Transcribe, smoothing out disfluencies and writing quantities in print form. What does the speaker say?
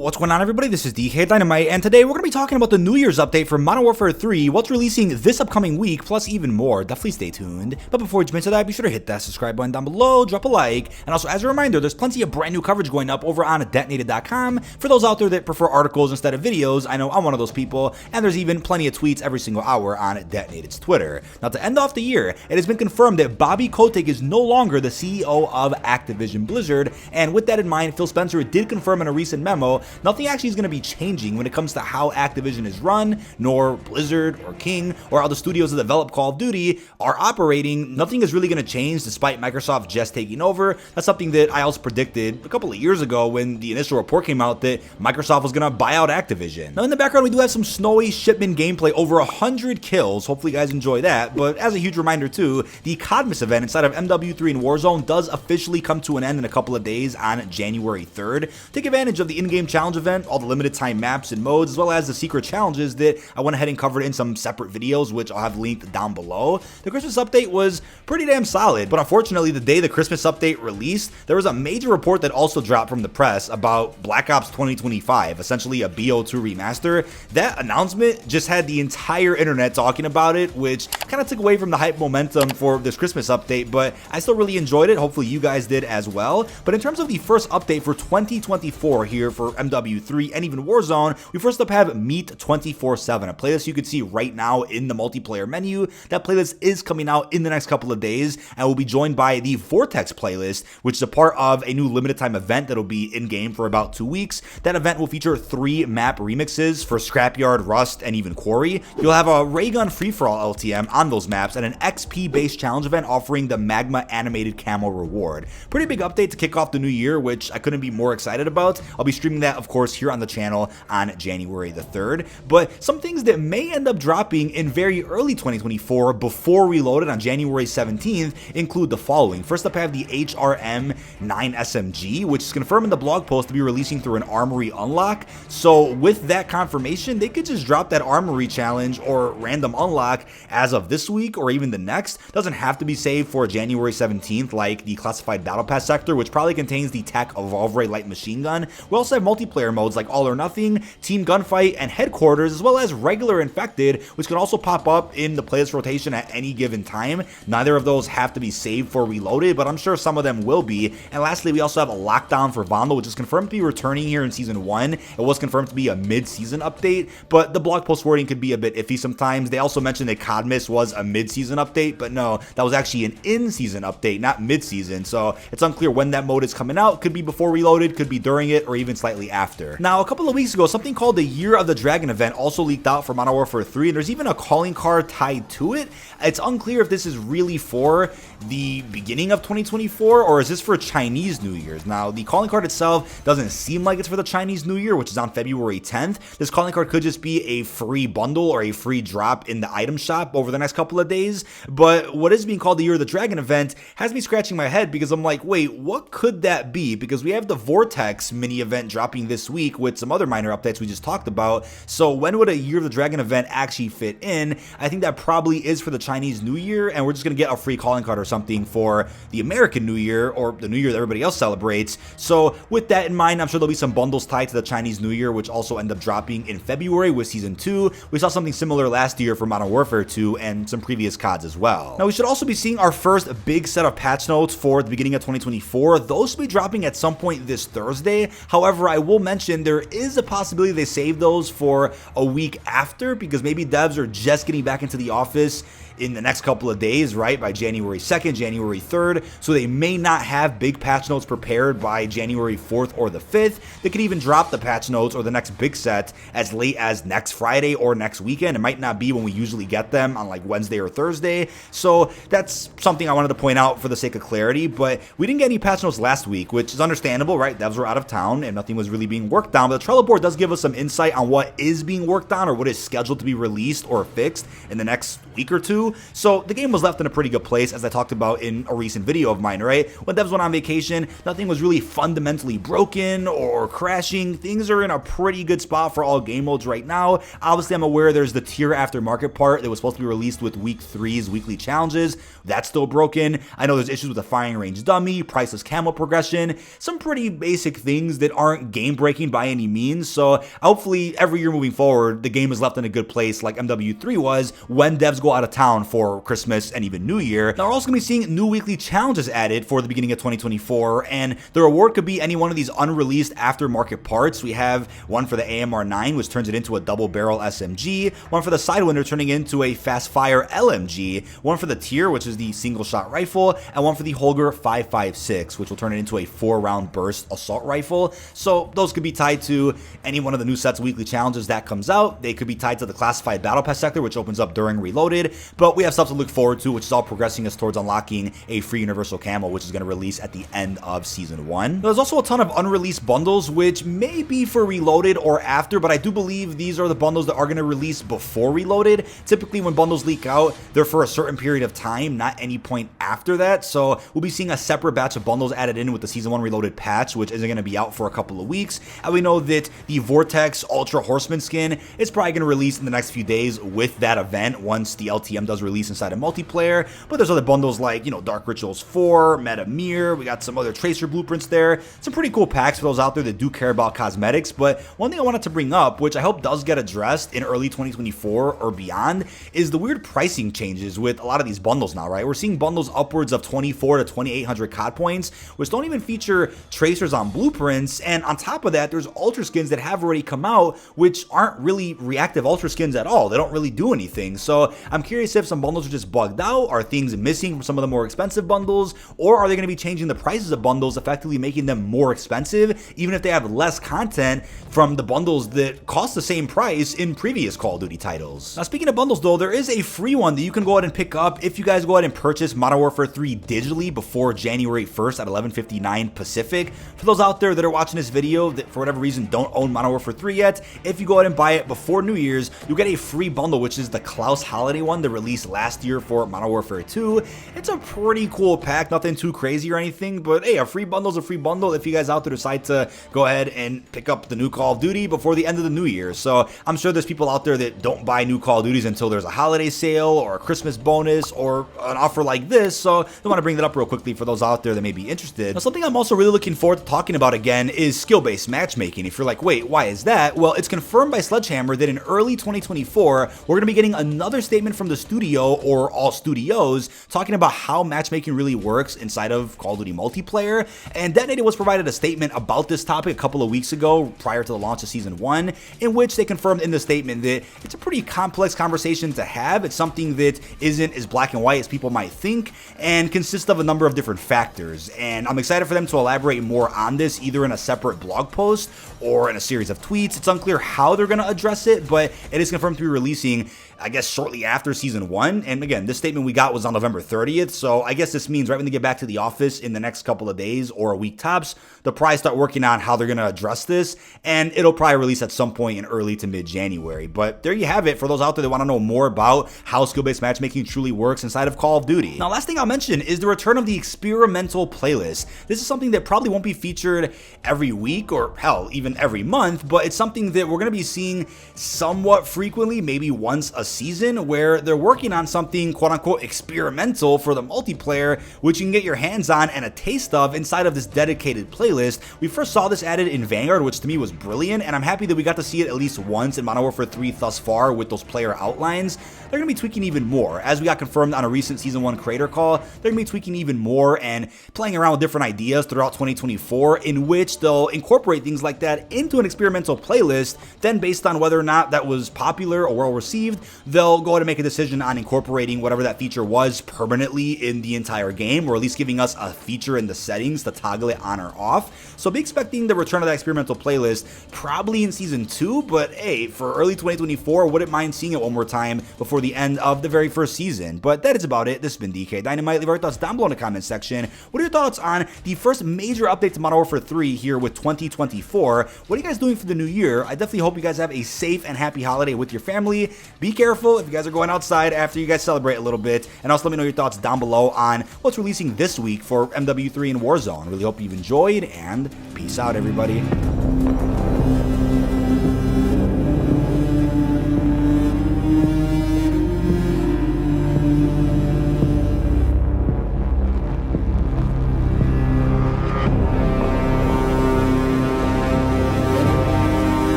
What's going on, everybody? This is dkdynamite, and today we're going to be talking about the New Year's update for Modern Warfare 3, what's releasing this upcoming week, plus even more. Definitely stay tuned. But before we jump into that, be sure to hit that subscribe button down below, drop a like, and also as a reminder, there's plenty of brand new coverage going up over on detonated.com. For those out there that prefer articles instead of videos, I know I'm one of those people, and there's even plenty of tweets every single hour on Detonated's Twitter. Now, to end off the year, it has been confirmed that Bobby Kotick is no longer the CEO of Activision Blizzard, and with that in mind, Phil Spencer did confirm in a recent memo, nothing actually is going to be changing when it comes to how Activision is run, nor Blizzard or King or other studios that develop Call of Duty are operating. Nothing is really going to change despite Microsoft just taking over. That's something that I also predicted a couple of years ago when the initial report came out that Microsoft was going to buy out Activision. Now in the background we do have some snowy shipment gameplay, over 100 kills. Hopefully you guys enjoy that. But as a huge reminder too, the CODMAS event inside of MW3 and Warzone does officially come to an end in a couple of days on January 3rd. Take advantage of the in-game challenge event, all the limited time maps and modes, as well as the secret challenges that I went ahead and covered in some separate videos, which I'll have linked down below. The Christmas update was pretty damn solid, but unfortunately the day the Christmas update released, there was a major report that also dropped from the press about Black Ops 2025, essentially a BO2 remaster. That announcement just had the entire internet talking about it, which kind of took away from the hype momentum for this Christmas update, but I still really enjoyed it. Hopefully you guys did as well. But in terms of the first update for 2024 here for MW3 and even Warzone, we first up have Meet 24/7, a playlist you can see right now in the multiplayer menu. That playlist is coming out in the next couple of days and will be joined by the Vortex playlist, which is a part of a new limited time event that'll be in game for about 2 weeks. That event will feature 3 map remixes for Scrapyard, Rust, and even Quarry. You'll have a Raygun free-for-all LTM on those maps and an XP based challenge event offering the Magma animated camo reward. Pretty big update to kick off the new year, which I couldn't be more excited about. I'll be streaming that, of course, here on the channel on January the 3rd. But some things that may end up dropping in very early 2024 before Reloaded on January 17th include the following. First up, I have the HRM 9 SMG, which is confirmed in the blog post to be releasing through an Armory unlock. So with that confirmation, they could just drop that Armory challenge or random unlock as of this week or even the next. Doesn't have to be saved for January 17th like the classified battle pass sector, which probably contains the TAC Evolve Ray light machine gun. We also have multiplayer modes like All or Nothing, Team Gunfight, and Headquarters, as well as regular Infected, which can also pop up in the playlist rotation at any given time. Neither of those have to be saved for Reloaded, but I'm sure some of them will be. And lastly, we also have a Lockdown for Vandal, which is confirmed to be returning here in Season 1. It was confirmed to be a mid-season update, but the blog post wording could be a bit iffy sometimes. They also mentioned that CODMAS was a mid-season update, but no, that was actually an in-season update, not mid-season, so it's unclear when that mode is coming out. Could be before Reloaded, could be during it, or even slightly after. Now, a couple of weeks ago, something called the Year of the Dragon event also leaked out for Modern Warfare 3, and there's even a calling card tied to it. It's unclear if this is really for the beginning of 2024, or is this for Chinese New Year's? Now, the calling card itself doesn't seem like it's for the Chinese New Year, which is on February 10th. This calling card could just be a free bundle or a free drop in the item shop over the next couple of days, but what is being called the Year of the Dragon event has me scratching my head because I'm like, wait, what could that be? Because we have the Vortex mini event dropping this week with some other minor updates we just talked about, so when would a Year of the Dragon event actually fit in? I think that probably is for the Chinese New Year, and we're just going to get a free calling card or something for the American New Year, or the New Year that everybody else celebrates. So with that in mind, I'm sure there'll be some bundles tied to the Chinese New Year, which also end up dropping in February with Season 2. We saw something similar last year for Modern Warfare 2 and some previous CODs as well. Now we should also be seeing our first big set of patch notes for the beginning of 2024. Those will be dropping at some point this Thursday. However, I will mention there is a possibility they save those for a week after, because maybe devs are just getting back into the office in the next couple of days, right, by January 2nd, January 3rd, so they may not have big patch notes prepared by January 4th or the 5th. They could even drop the patch notes or the next big set as late as next Friday or next weekend. It might not be when we usually get them on like Wednesday or Thursday, so that's something I wanted to point out for the sake of clarity. But we didn't get any patch notes last week, which is understandable, right? Devs were out of town and nothing was really being worked on, but the Trello board does give us some insight on what is being worked on or what is scheduled to be released or fixed in the next week or two. 2. So the game was left in a pretty good place, as I talked about in a recent video of mine, right? When devs went on vacation, nothing was really fundamentally broken or crashing. Things are in a pretty good spot for all game modes right now. Obviously, I'm aware there's the tier aftermarket part that was supposed to be released with week 3's weekly challenges. That's still broken. I know there's issues with the firing range dummy, priceless camo progression, some pretty basic things that aren't game breaking by any means. So hopefully every year moving forward, the game is left in a good place like MW3 was when devs go out of town for Christmas and even New Year. Now we're also going to be seeing new weekly challenges added for the beginning of 2024, and the reward could be any one of these unreleased aftermarket parts. We have one for the AMR9, which turns it into a double barrel SMG, one for the Sidewinder turning into a fast fire LMG, one for the tier, which is the single shot rifle, and one for the Holger 5.56, which will turn it into a 4-round burst assault rifle. So those could be tied to any one of the new sets of weekly challenges that comes out. They could be tied to the classified battle pass sector, which opens up during Reloaded, but we have stuff to look forward to, which is all progressing us towards unlocking a free universal camo, which is going to release at the end of season 1. There's also a ton of unreleased bundles, which may be for Reloaded or after, but I do believe these are the bundles that are going to release before Reloaded. Typically when bundles leak out, they're for a certain period of time, not any point after that. So we'll be seeing a separate batch of bundles added in with the season 1 Reloaded patch, which isn't going to be out for a couple of weeks. And we know that the Vortex Ultra Horseman skin is probably going to release in the next few days with that event once the LTM does release inside of multiplayer. But there's other bundles like, you know, Dark Rituals 4, Meta Mirror, we got some other Tracer blueprints there. Some pretty cool packs for those out there that do care about cosmetics. But one thing I wanted to bring up, which I hope does get addressed in early 2024 or beyond, is the weird pricing changes with a lot of these bundles now, right? We're seeing bundles upwards of 24 to 2800 COD points, which don't even feature Tracers on blueprints. And on top of that, there's Ultra skins that have already come out, which aren't really reactive Ultra skins at all. They don't really do anything. So I'm curious if some bundles are just bugged out, are things missing from some of the more expensive bundles, or are they going to be changing the prices of bundles, effectively making them more expensive, even if they have less content from the bundles that cost the same price in previous Call of Duty titles. Now, speaking of bundles though, there is a free one that you can go ahead and pick up if you guys go ahead and purchase Modern Warfare 3 digitally before January 1st at 11:59 Pacific. For those out there that are watching this video that for whatever reason don't own Modern Warfare 3 yet, if you go ahead and buy it before New Year's, you'll get a free bundle, which is the Klaus Holiday one that released last year for Modern Warfare 2. It's a pretty cool pack, nothing too crazy or anything, but hey, a free bundle's a free bundle if you guys out there decide to go ahead and pick up the new Call of Duty before the end of the new year. So I'm sure there's people out there that don't buy new Call of Duties until there's a holiday sale or a Christmas bonus or an offer like this, so I want to bring that up real quickly for those out there that may be interested. Now, something I'm also really looking forward to talking about again is skill-based matchmaking. If you're like, wait, why is that? Well, it's confirmed by Sledgehammer that in early 2024, we're going to be getting another statement from the studio or all studios talking about how matchmaking really works inside of Call of Duty multiplayer. And Detonated was provided a statement about this topic a couple of weeks ago prior to the launch of Season 1, in which they confirmed in the statement that it's a pretty complex conversation to have. It's something that isn't as black and white as people might think and consists of a number of different factors. And I'm excited for them to elaborate more on this, either in a separate blog post or in a series of tweets. It's unclear how they're going to address it, but it is confirmed to be releasing, I guess, shortly after Season 1. And again, this statement we got was on November 30th, so I guess this means right when they get back to the office in the next couple of days or a week tops, they'll probably start working on how they're going to address this, and it'll probably release at some point in early to mid-January. But there you have it for those out there that want to know more about how skill-based matchmaking truly works inside of Call of Duty. Now, last thing I'll mention is the return of the experimental playlist. This is something that probably won't be featured every week or hell, even every month, but it's something that we're going to be seeing somewhat frequently, maybe once a season, where they're working on something quote-unquote experimental for the multiplayer, which you can get your hands on and a taste of inside of this dedicated playlist. We first saw this added in Vanguard, which to me was brilliant, and I'm happy that we got to see it at least once in Modern Warfare 3 thus far with those player outlines. They're going to be tweaking even more. As we got confirmed on a recent Season 1 creator call, they're going to be tweaking even more and playing around with different ideas throughout 2024, in which they'll incorporate things like that into an experimental playlist. Then based on whether or not that was popular or well received, they'll go ahead and make a decision on incorporating whatever that feature was permanently in the entire game, or at least giving us a feature in the settings to toggle it on or off. So be expecting the return of that experimental playlist probably in Season 2, but hey, for early 2024, wouldn't mind seeing it one more time before the end of the very first season. But that is about it. This has been dkdynamite. Leave your thoughts down below in the comment section. What are your thoughts on the first major update to Modern Warfare 3 here with 2024? What are you guys doing for the new year? I definitely hope you guys have a safe and happy holiday with your family. Be careful. careful if you guys are going outside after you guys celebrate a little bit. And also let me know your thoughts down below on what's releasing this week for MW3 and Warzone. Really hope you've enjoyed, and peace out, everybody.